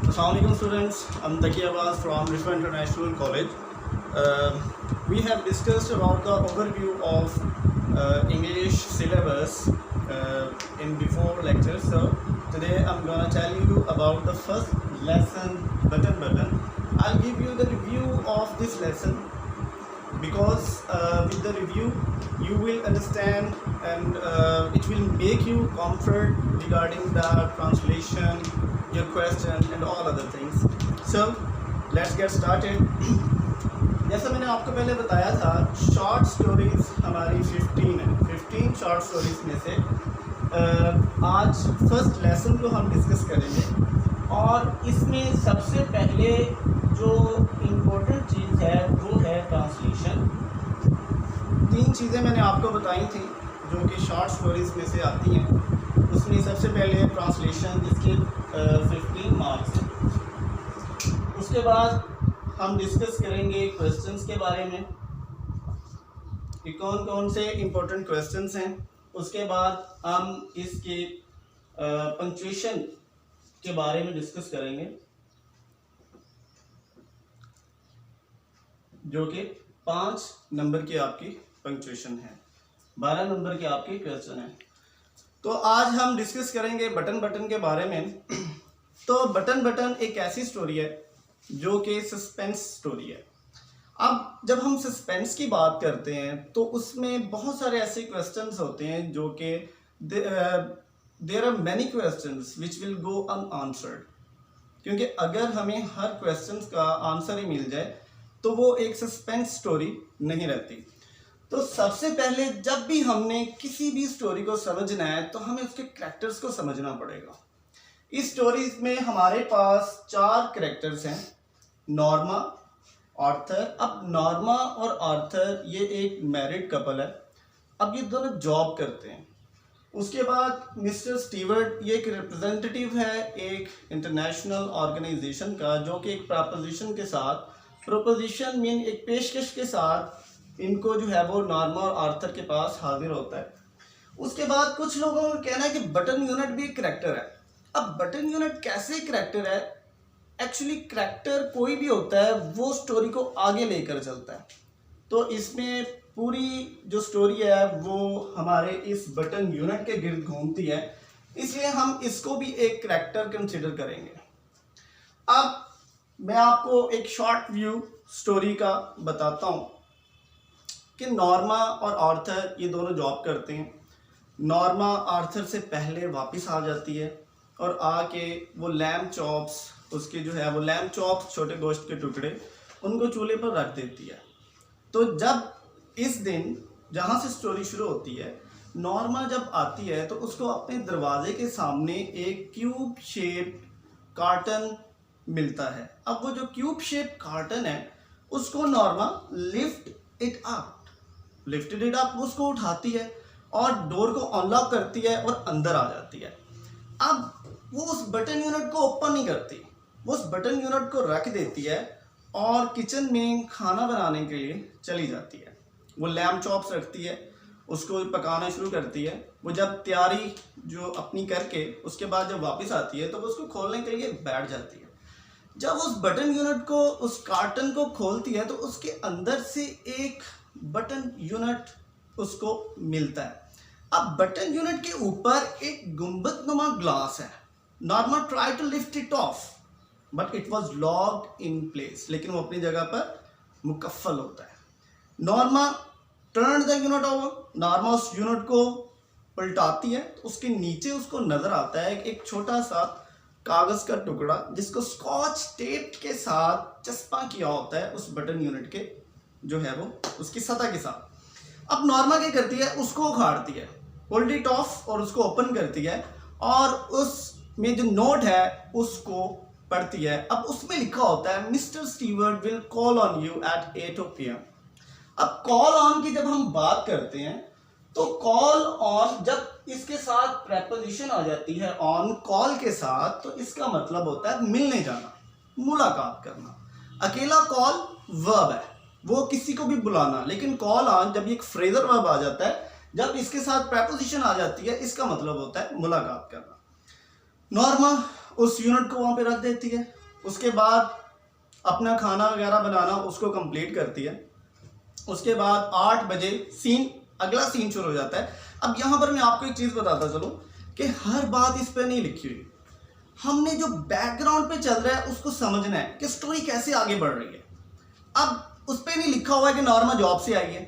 Assalamualaikum students, I'm Taki Abbas from Rifa International College. We have discussed about the overview of English syllabus in before lectures. So today I'm gonna tell you about the first lesson, button. I'll give you the review of this lesson because with the review you will understand and it will make you comfort regarding the translation, your question and all other things. So let's get started. जैसा मैंने आपको पहले बताया था, short stories हमारी 15 है। 15 short stories में से आज फर्स्ट लेसन को हम डिस्कस करेंगे और इसमें सबसे पहले जो इम्पोर्टेंट चीज़ है वो है ट्रांसलेशन। 3 चीज़ें मैंने आपको बताई थी जो कि शॉर्ट स्टोरीज में से आती हैं। उसमें सबसे पहले ट्रांसलेशन जिसके 15 मार्क्स हैं। उसके बाद हम डिस्कस करेंगे क्वेश्चंस के बारे में कि कौन कौन से इम्पोर्टेंट क्वेश्चंस हैं। उसके बाद हम इसके पंक्चुएशन के बारे में डिस्कस करेंगे जो कि 5 नंबर की आपकी पंक्चुएशन है, 12 नंबर के आपके क्वेश्चन हैं। तो आज हम डिस्कस करेंगे बटन के बारे में। तो बटन एक ऐसी स्टोरी है जो कि सस्पेंस स्टोरी है। अब जब हम सस्पेंस की बात करते हैं तो उसमें बहुत सारे ऐसे क्वेश्चंस होते हैं जो कि there are many questions which will go unanswered, क्योंकि अगर हमें हर क्वेश्चंस का आंसर ही मिल जाए तो वो एक सस्पेंस स्टोरी नहीं रहती। तो सबसे पहले जब भी हमने किसी भी स्टोरी को समझना है तो हमें उसके कैरेक्टर्स को समझना पड़ेगा। इस स्टोरीज में हमारे पास 4 कैरेक्टर्स हैं, नॉर्मा, आर्थर। अब नॉर्मा और आर्थर ये एक मैरिड कपल है। अब ये दोनों जॉब करते हैं। उसके बाद मिस्टर स्टीवर्ट ये एक रिप्रेजेंटेटिव है एक इंटरनेशनल ऑर्गेनाइजेशन का, जो कि एक प्रपोजिशन के साथ, प्रोपोजिशन मीन एक पेशकश के साथ इनको जो है वो नॉर्मा और आर्थर के पास हाजिर होता है। उसके बाद कुछ लोगों का कहना है कि बटन यूनिट भी एक करैक्टर है। अब बटन यूनिट कैसे करैक्टर है? एक्चुअली करैक्टर कोई भी होता है वो स्टोरी को आगे लेकर चलता है। तो इसमें पूरी जो स्टोरी है वो हमारे इस बटन यूनिट के गिर्द घूमती है, इसलिए हम इसको भी एक करैक्टर कंसिडर करेंगे। अब मैं आपको एक शॉर्ट व्यू स्टोरी का बताता हूँ कि नॉर्मा और आर्थर ये दोनों जॉब करते हैं। नॉर्मा आर्थर से पहले वापस आ जाती है और आके वो लैम्ब चॉप्स, उसके जो है वो लैम्ब चॉप्स, छोटे गोश्त के टुकड़े, उनको चूल्हे पर रख देती है। तो जब इस दिन जहाँ से स्टोरी शुरू होती है, नॉर्मा जब आती है तो उसको अपने दरवाजे के सामने एक क्यूब शेप कार्टन मिलता है। अब वो जो क्यूब शेप कार्टन है उसको नॉर्मा लिफ्टेड इट अप, उसको उठाती है और डोर को अनलॉक करती है और अंदर आ जाती है। अब वो उस बटन यूनिट को ओपन नहीं करती, वो उस बटन यूनिट को रख देती है और किचन में खाना बनाने के लिए चली जाती है। वो लैम्ब चॉप्स रखती है, उसको पकाना शुरू करती है। वो जब तैयारी जो अपनी करके उसके बाद जब वापस आती है तो वो उसको खोलने के लिए बैठ जाती है। जब उस बटन यूनिट को, उस कार्टन को खोलती है तो उसके अंदर से एक बटन यूनिट उसको मिलता है। अब बटन यूनिट के ऊपर एक गुंबदनुमा ग्लास है। Norma try to lift it off but it was locked in place, लेकिन वो अपनी जगह पर मुकफ्फल होता है। Norma turn the unit over, Norma उस यूनिट को पलटाती है तो उसके नीचे उसको नजर आता है एक छोटा सा कागज का टुकड़ा जिसको स्कॉच टेप के साथ चस्पा किया होता है उस बटन यूनिट के जो है वो उसकी सतह के साथ। अब नॉर्मा क्या करती है, उसको उखाड़ती है, होल्ड इट ऑफ और उसको ओपन करती है और उसमें जो नोट है उसको पढ़ती है। अब उसमें लिखा होता है Mister Stewart will call on you at 8 PM। अब कॉल ऑन की जब हम बात करते हैं तो कॉल ऑन जब इसके साथ प्रेपोजिशन आ जाती है ऑन कॉल के साथ, तो इसका मतलब होता है मिलने जाना, मुलाकात करना। अकेला कॉल वर्ब है, वो किसी को भी बुलाना, लेकिन कॉल ऑन जब एक फ्रेजर वर्ब आ जाता है, जब इसके साथ प्रेपोजिशन आ जाती है, इसका मतलब होता है मुलाकात करना। नॉर्मा उस यूनिट को वहाँ पे रख देती है। उसके बाद अपना खाना वगैरह बनाना उसको कंप्लीट करती है। उसके बाद 8 बजे अगला सीन शुरू हो जाता है। अब यहाँ पर मैं आपको एक चीज़ बताता चलूँ कि हर बात इस पर नहीं लिखी हुई। हमने जो बैकग्राउंड पे चल रहा है उसको समझना है कि स्टोरी कैसे आगे बढ़ रही है। अब उस पर नहीं लिखा हुआ है कि नॉर्मा जॉब से आई है,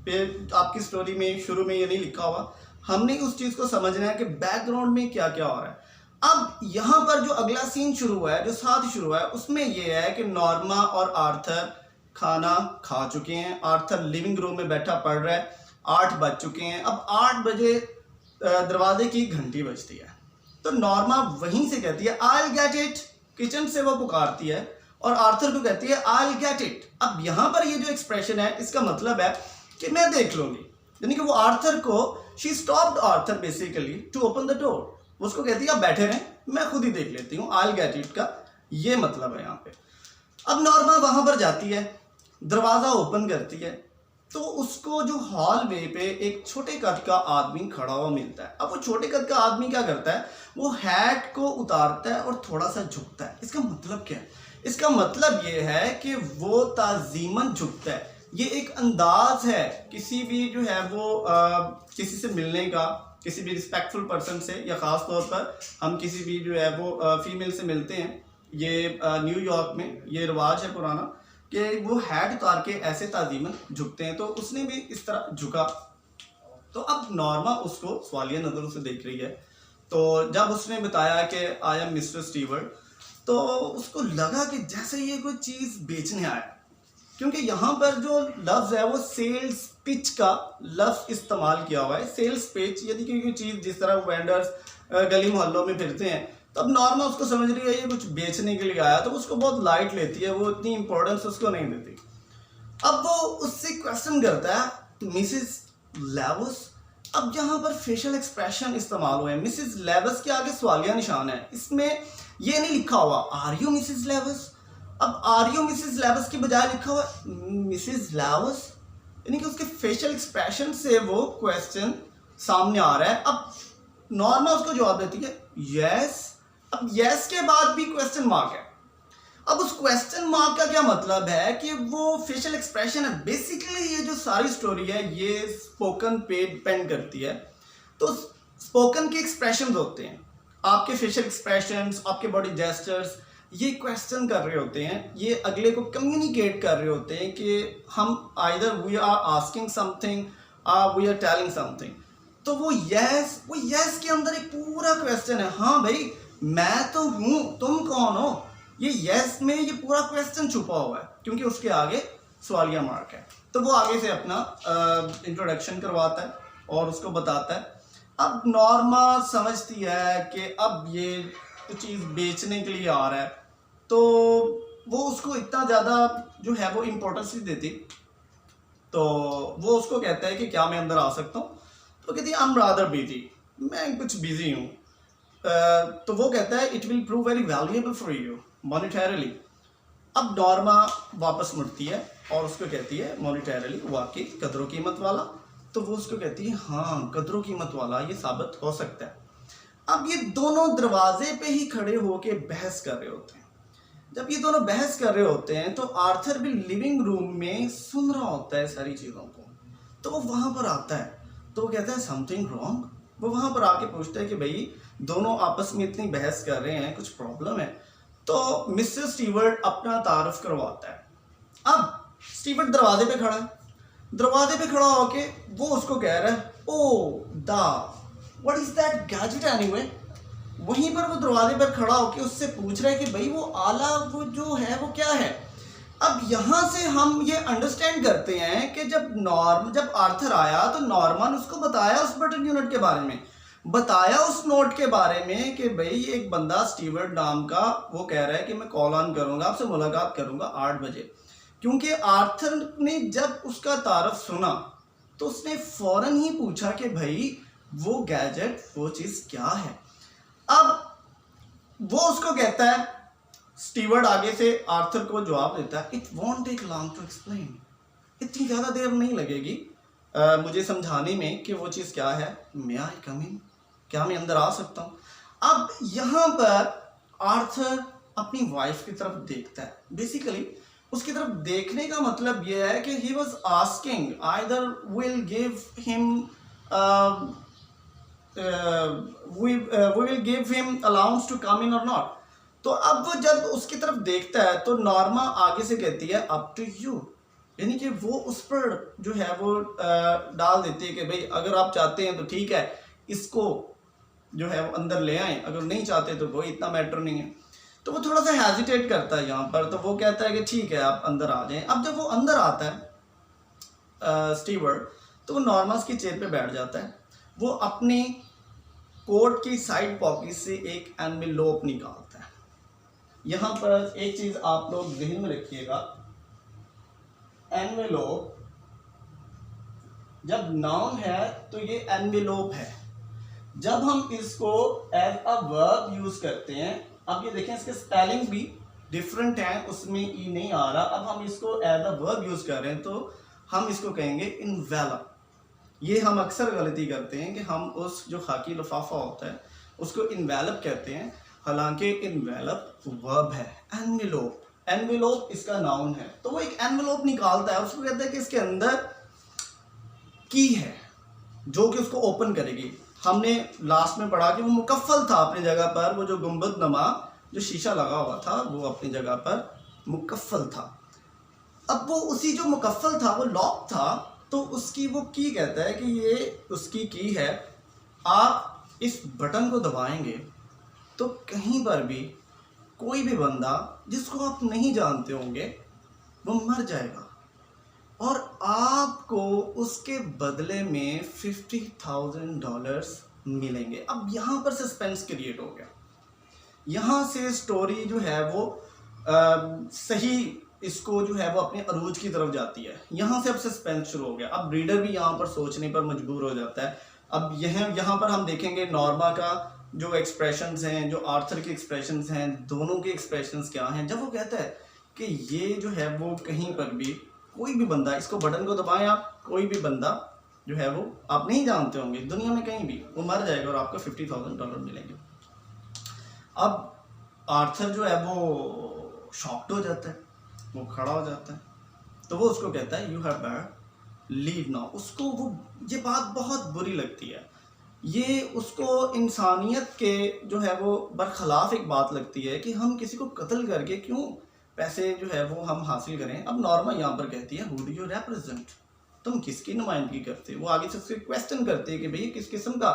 फिर आपकी स्टोरी में शुरू में ये नहीं लिखा हुआ। हमने उस चीज़ को समझना है कि बैकग्राउंड में क्या क्या हो रहा है। अब यहाँ पर जो अगला सीन शुरू हुआ है, जो साथ ही शुरू हुआ है, उसमें यह है कि नॉर्मा और आर्थर खाना खा चुके हैं। आर्थर लिविंग रूम में बैठा पढ़ रहा है। 8 बज चुके हैं। अब 8 बजे दरवाजे की घंटी बजती है तो नॉर्मा वहीं से कहती है I will get it. Kitchen से वो पुकारती है और आर्थर को कहती है आई विल गेट इट। अब यहाँ पर ये जो एक्सप्रेशन है इसका मतलब है कि मैं देख लूंगी, यानी कि वो आर्थर को she stopped Arthur basically to open the door. उसको कहती है आप बैठे रहें, मैं खुद ही देख लेती हूँ। आई विल गेट इट का ये मतलब है यहाँ पे। अब नॉर्मा वहां पर जाती है, दरवाजा ओपन करती है तो उसको जो हॉलवे पे एक छोटे कद का आदमी खड़ा हुआ मिलता है। अब वो छोटे कद का आदमी क्या करता है, वो हैट को उतारता है और थोड़ा सा झुकता है। इसका मतलब क्या है? इसका मतलब ये है कि वो ताजीमन झुकता है। ये एक अंदाज है किसी भी जो है वो किसी से मिलने का, किसी भी रिस्पेक्टफुल पर्सन से, या ख़ास तौर पर हम किसी भी जो है वो फीमेल से मिलते हैं। ये न्यूयॉर्क में ये रिवाज है पुराना कि वो हैट उतार के ऐसे ताजीमन झुकते हैं। तो उसने भी इस तरह झुका। तो अब नॉर्मा उसको सवालिया नज़रों से देख रही है। तो जब उसने बताया कि आई एम मिस्टर स्टीवर्ट, तो उसको लगा कि जैसे ये कोई चीज़ बेचने आया, क्योंकि यहाँ पर जो लफ्ज़ है वो सेल्स पिच का लफ्ज़ इस्तेमाल किया हुआ है। सेल्स पिच यानी कि कोई चीज़, जिस तरह वेंडर्स गली मोहल्लों में फिरते हैं, तब नॉर्मा उसको समझ रही है ये कुछ बेचने के लिए आया, तो उसको बहुत लाइट लेती है, वो इतनी इंपॉर्टेंस उसको नहीं देती। अब वो उससे क्वेश्चन करता है मिसेस लेविस। अब यहाँ पर फेशियल एक्सप्रेशन इस्तेमाल हुए हैं। मिसेस लेविस के आगे सवालिया निशान है, इसमें ये नहीं लिखा हुआ आर यू मिसेस लेविस। अब आर यू मिसेस लेविस की बजाय लिखा हुआ मिसेस लेविस, यानी कि उसके फेशियल एक्सप्रेशन से वो क्वेश्चन सामने आ रहा है। अब नॉर्मा उसको जवाब देती है यस। अब यस के बाद भी क्वेश्चन मार्क है। अब उस क्वेश्चन मार्क का क्या मतलब है कि वो फेशियल एक्सप्रेशन है। बेसिकली ये जो सारी स्टोरी है ये स्पोकन पे डिपेंड करती है। तो स्पोकन के एक्सप्रेशंस होते हैं, आपके फेशियल एक्सप्रेशंस, आपके बॉडी जेस्चर्स, ये क्वेश्चन कर रहे होते हैं, ये अगले को कम्युनिकेट कर रहे होते हैं कि हम either we are asking something और वी आर टेलिंग समथिंग। तो वो यस के अंदर एक पूरा क्वेश्चन है। हाँ भाई मैं तो हूँ, तुम कौन हो, ये यस में ये पूरा क्वेश्चन छुपा हुआ है, क्योंकि उसके आगे सवालिया मार्क है। तो वो आगे से अपना इंट्रोडक्शन करवाता है और उसको बताता है। अब नॉर्मा समझती है कि अब ये चीज़ बेचने के लिए आ रहा है, तो वो उसको इतना ज़्यादा जो है वो इम्पोर्टेंस नहीं देती। तो वो उसको कहता है कि क्या मैं अंदर आ सकता हूँ। तो कहती है आई एम रादर बिजी, मैं कुछ बिजी हूँ। तो वो कहता है it will prove very valuable for you monetarily. अब नॉर्मा वापस मुड़ती है और उसको कहती है मॉनिटरीली, वाकई कदरों कीमत वाला। तो वो उसको कहती है हाँ कदरों कीमत वाला ये साबित हो सकता है। अब ये दोनों दरवाजे पे ही खड़े होके बहस कर रहे होते हैं। जब ये दोनों बहस कर रहे होते हैं तो आर्थर भी लिविंग रूम में सुन रहा होता है सारी चीज़ों को। तो वो वहाँ पर आता है, तो वो कहता है समथिंग रॉन्ग। वो वहाँ पर आके पूछता है कि भाई दोनों आपस में इतनी बहस कर रहे हैं, कुछ प्रॉब्लम है। तो मिस्टर स्टीवर्ट अपना तारुफ करवाता है। अब स्टीवर्ट दरवाजे पे खड़ा है, दरवाजे पे खड़ा होके वो उसको कह रहा है oh the what is that gadget anyway. वहीं पर वो दरवाजे पर खड़ा होके उससे पूछ रहा है कि भाई वो आला वो जो है वो क्या है। अब यहाँ से हम ये अंडरस्टैंड करते हैं कि जब आर्थर आया तो नॉर्मन उसको बताया उस बटन यूनिट के बारे में, बताया उस नोट के बारे में कि भाई एक बंदा स्टीवर्ट नाम का वो कह रहा है कि मैं कॉल ऑन करूँगा, आपसे मुलाकात करूँगा 8 बजे। क्योंकि आर्थर ने जब उसका तारफ सुना तो उसने फ़ौरन ही पूछा कि भाई वो गैजेट वो चीज़ क्या है। अब वो उसको कहता है, स्टीवर्ट आगे से आर्थर को जवाब देता है it won't take long to explain, इतनी ज़्यादा देर नहीं लगेगी मुझे समझाने में कि वो चीज़ क्या है। मे आई कम इन, क्या मैं अंदर आ सकता हूँ। अब यहाँ पर आर्थर अपनी वाइफ की तरफ देखता है। बेसिकली उसकी तरफ देखने का मतलब यह है कि he was asking either will give him we will give him allowance to come in or not। तो अब वो जब उसकी तरफ देखता है तो नॉर्मा आगे से कहती है अप टू यू, यानी कि वो उस पर जो है वो डाल देती है कि भाई अगर आप चाहते हैं तो ठीक है, इसको जो है वो अंदर ले आए, अगर नहीं चाहते तो कोई इतना मैटर नहीं है। तो वो थोड़ा सा हेजिटेट करता है यहाँ पर, तो वो कहता है कि ठीक है आप अंदर आ जाएं। अब जब वो अंदर आता है स्टीवर्ड, तो वो नॉर्मा की चेयर पे बैठ जाता है। वो अपनी कोट की साइड पॉकेट से एक एनवेलोप निकालता है। यहाँ पर एक चीज आप लोग ध्यान में रखिएगा, एनवेलोप जब नाउन है तो ये एनवेलोप है। जब हम इसको एज अ वर्ब यूज करते हैं, अब ये देखें इसके स्पेलिंग भी डिफरेंट हैं, उसमें ई नहीं आ रहा। अब हम इसको एज अ वर्ब यूज कर रहे हैं तो हम इसको कहेंगे इन्वेलप। ये हम अक्सर गलती करते हैं कि हम उस जो खाकी लिफाफा होता है उसको इन्वेलप कहते हैं, हालांकि इन्वेलप वर्ब है। एनवेलोप, एनवेलोप इसका नाउन है। तो वो एक एनवेलोप निकालता है, उसको कहते हैं कि इसके अंदर की है जो कि उसको ओपन करेगी। हमने लास्ट में पढ़ा कि वो मुकफ्फल था अपनी जगह पर, वो जो गुंबद नमा जो शीशा लगा हुआ था वो अपनी जगह पर मुकफ्फल था। अब वो उसी जो मुकफ्फल था वो लॉक था, तो उसकी वो की कहता है कि ये उसकी की है। आप इस बटन को दबाएंगे तो कहीं पर भी कोई भी बंदा जिसको आप नहीं जानते होंगे वो मर जाएगा और आपको उसके बदले में $50,000 मिलेंगे। अब यहाँ पर सस्पेंस क्रिएट हो गया, यहाँ से स्टोरी जो है वो सही इसको जो है वो अपने अरूज की तरफ जाती है। यहाँ से अब सस्पेंस शुरू हो गया। अब रीडर भी यहाँ पर सोचने पर मजबूर हो जाता है। अब यहाँ पर हम देखेंगे नॉर्मा का जो एक्सप्रेशंस हैं, जो आर्थर के एक्सप्रेशंस हैं, दोनों के एक्सप्रेशंस क्या हैं। जब वो कहता है कि ये जो है वो कहीं पर भी कोई भी बंदा, इसको बटन को दबाएं आप, कोई भी बंदा जो है वो आप नहीं जानते होंगे दुनिया में कहीं भी, वो मर जाएगा और आपको $50,000 मिलेंगे। अब आर्थर जो है वो शॉक्ड हो जाता है, वो खड़ा हो जाता है। तो वो उसको कहता है you have better leave now. उसको वो ये बात बहुत बुरी लगती है, ये उसको इंसानियत के जो है वो बरखिलाफ एक बात लगती है कि हम किसी को कत्ल करके क्यों पैसे जो है वो हम हासिल करें। अब नॉर्मा यहाँ पर कहती है हु डू यू रिप्रेजेंट, तुम किसकी नुमाइंदगी करते हो। वो आगे से उससे क्वेश्चन करते हैं कि भाई किस किस्म का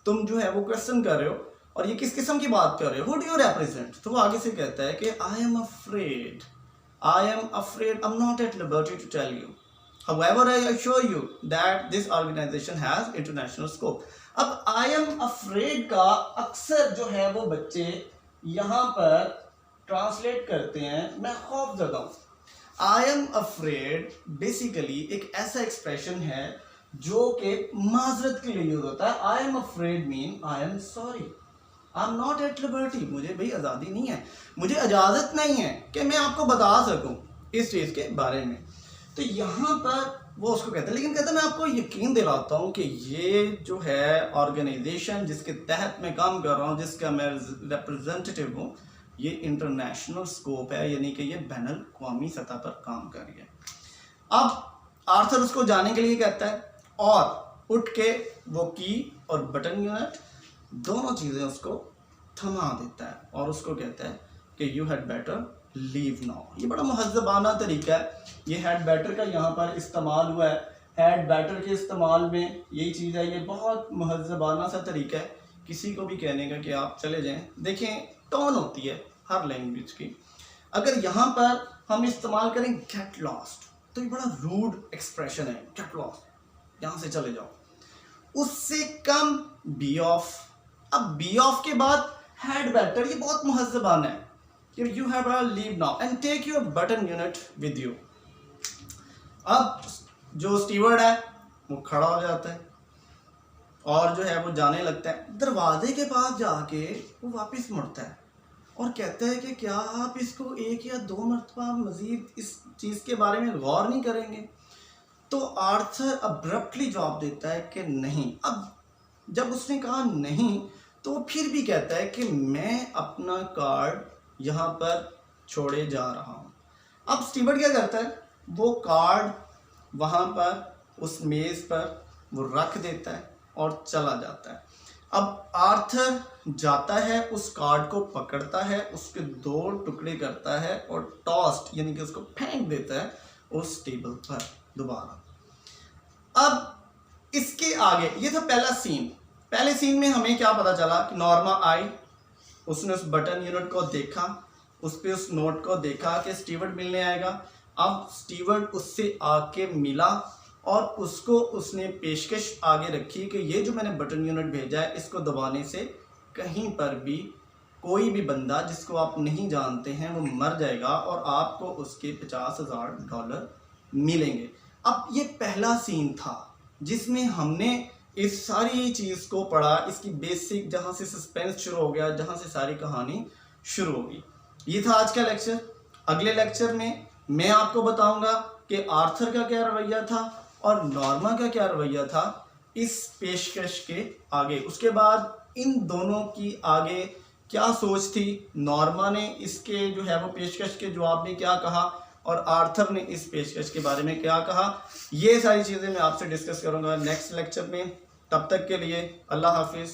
तुम जो है वो क्वेश्चन कर रहे हो और ये किस किस्म की बात कर रहे हो, हु डू यू रिप्रेजेंट। तो वो आगे से कहता है कि I am afraid, I'm not at liberty to tell you. However, I assure you that this organization has international scope. अब I am afraid का अक्सर जो है वो बच्चे यहाँ पर ट्रांसलेट करते हैं मैं खौफजदा हूँ। I am afraid बेसिकली एक ऐसा एक्सप्रेशन है जो कि माजरत के लिए यूज होता है। I am afraid mean I am sorry, I am not at liberty, मुझे भाई आज़ादी नहीं है, मुझे इजाज़त नहीं है कि मैं आपको बता सकूं इस चीज़ के बारे में। तो यहाँ पर वो उसको कहता है, लेकिन कहता है मैं आपको यकीन दिलाता हूँ कि ये जो है ऑर्गेनाइजेशन जिसके तहत मैं काम कर रहा हूँ, जिसका मैं रिप्रेजेंटेटिव हूँ, ये इंटरनेशनल स्कोप है, यानी कि ये बैनुल अक़वामी सतह पर काम कर रही है। अब आर्थर उसको जाने के लिए कहता है और उठ के वो की और बटन यूनिट दोनों चीज़ें उसको थमा देता है और उसको कहता है कि you had better leave now. ये बड़ा महज़बाना तरीका है, ये हैड बेटर का यहाँ पर इस्तेमाल हुआ है। हैड बेटर के इस्तेमाल में यही चीज़ है, ये बहुत महज़बाना सा तरीका है किसी को भी कहने का कि आप चले जाएं। देखें टोन होती है हर लैंग्वेज की। अगर यहाँ पर हम इस्तेमाल करें गेट लॉस्ट तो ये बड़ा रूड एक्सप्रेशन है, गेट लॉस्ट, यहाँ से चले जाओ। उससे कम बी ऑफ। अब बी ऑफ के बाद हैड बेटर, ये बहुत महज़बाना है कि you have better leave now and take your button unit with you. अब जो स्टीवर्ड है वो खड़ा हो जाता है और जो है वो जाने लगता है। दरवाजे के पास जाके वो वापस मुड़ता है और कहता है कि क्या आप इसको एक या दो मरतबा मजीद इस चीज़ के बारे में गौर नहीं करेंगे। तो आर्थर अब्रप्टली जवाब देता है कि नहीं। अब जब उसने कहा नहीं तो फिर भी कहता है कि मैं अपना कार्ड यहाँ पर छोड़े जा रहा हूँ। अब स्टीवर्ड क्या करता है, वो कार्ड वहाँ पर उस मेज़ पर वो रख देता है और चला जाता है। अब आर्थर जाता है, उस कार्ड को पकड़ता है, उसके 2 टुकड़े करता है और टॉस्ट यानी कि उसको फेंक देता है उस टेबल पर दोबारा। अब इसके आगे ये था पहला सीन। पहले सीन में हमें क्या पता चला कि नॉर्मा आई, उसने उस बटन यूनिट को देखा, उस पे उस नोट को देखा कि स्टीवर्ड मिलने आएगा। अब स्टीवर्ड उससे आके मिला और उसको उसने पेशकश आगे रखी कि ये जो मैंने बटन यूनिट भेजा है इसको दबाने से कहीं पर भी कोई भी बंदा जिसको आप नहीं जानते हैं वो मर जाएगा और आपको उसके $50,000 मिलेंगे। अब ये पहला सीन था जिसमें हमने इस सारी चीज़ को पढ़ा, इसकी बेसिक जहाँ से सस्पेंस शुरू हो गया, जहाँ से सारी कहानी शुरू होगी। ये था आज का लेक्चर। अगले लेक्चर में मैं आपको बताऊंगा कि आर्थर का क्या रवैया था और नॉर्मा का क्या रवैया था इस पेशकश के आगे। उसके बाद इन दोनों की आगे क्या सोच थी, नॉर्मा ने इसके जो है वो पेशकश के जवाब में क्या कहा और आर्थर ने इस पेशकश के बारे में क्या कहा, ये सारी चीज़ें मैं आपसे डिस्कस करूंगा नेक्स्ट लेक्चर में। तब तक के लिए अल्लाह हाफिज़।